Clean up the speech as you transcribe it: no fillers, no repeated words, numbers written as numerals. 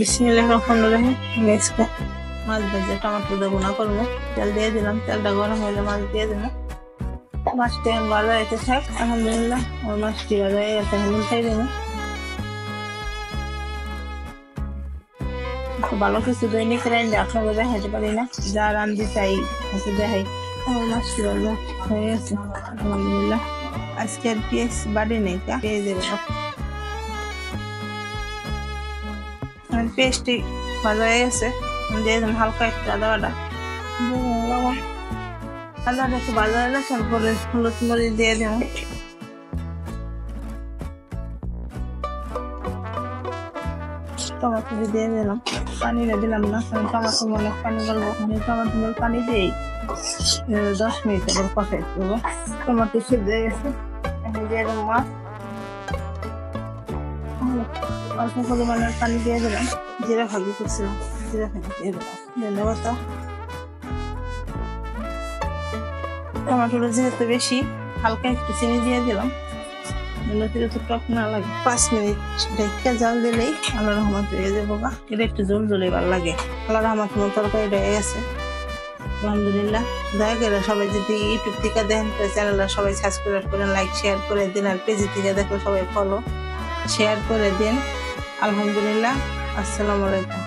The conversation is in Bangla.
বিসমিল্লাহির রহমানির রহিম। আজকে মাছ ভেজে টমেটো দিয়ে ভুনা করবো। তেল দিয়ে দিলাম, তেলটা গরম হলে মাছ দিয়ে দিলাম। মাছটা ভাজা হয়েছে থাক, আলহামদুলিল্লাহ আমার মাছটি ভাজা হয়ে গেছে। এখন উল্টাই দেবো। ভালো কিছু দৈনিক রান্না আপনাকে দেখাতে পারি না, যা রান্ধি চাই হচ্ছে দেখাই। আমার মাছটি ভাজা হয়ে গেছে আলহামদুলিল্লাহ। আজকে আর পেঁয়াজ বাড়ি নেই, পেঁয়াজ দেবো। পেঁয়াজটি ভাজা হয়ে গেছে, দিয়ে দিলাম হালকা একটু আদা বাটা, লবণ। আদাটা একটু ভাজা হলে তারপরে হলুদ মরিচ দিয়ে দেবো। টমেটো দিয়ে দিলাম, পানিটা দিলাম না কারণ টমেটো অনেক পানি গলবো। টমেটো পানি দিয়েই 10 মিনিট আবার কষাই দেবো। টমেটো সিদ্ধ হয়ে গেছে, এখন দিয়ে দেবো মাছ। অল্প পরিমাণের পানি দিয়ে দিলাম, জিরা ভাজি করছিলাম, জিরা ভাজি দিয়ে দিলাম। ধন্যবাদ। টমেটোটা যেহেতু বেশি, হালকা একটু চিনি দিয়ে দিলাম, তো টক না লাগে। 5 মিনিট ঢেকে জাল দিলেই আল্লাহ রহমত হয়ে যাবো। এটা একটু জল জলে ভালো লাগে। আল্লাহ রহমত তরকারিটা হয়ে গেছে আলহামদুলিল্লাহ। দয়া করে সবাই যদি ইউটিউব থেকে দেখেন চ্যানেলটা সবাই সাবস্ক্রাইব করেন, লাইক শেয়ার করে দিন। আর পেজ থেকে দেখলে সবাই ফলো শেয়ার করে দিন। আলহামদুলিল্লাহ। আসসালামু আলাইকুম।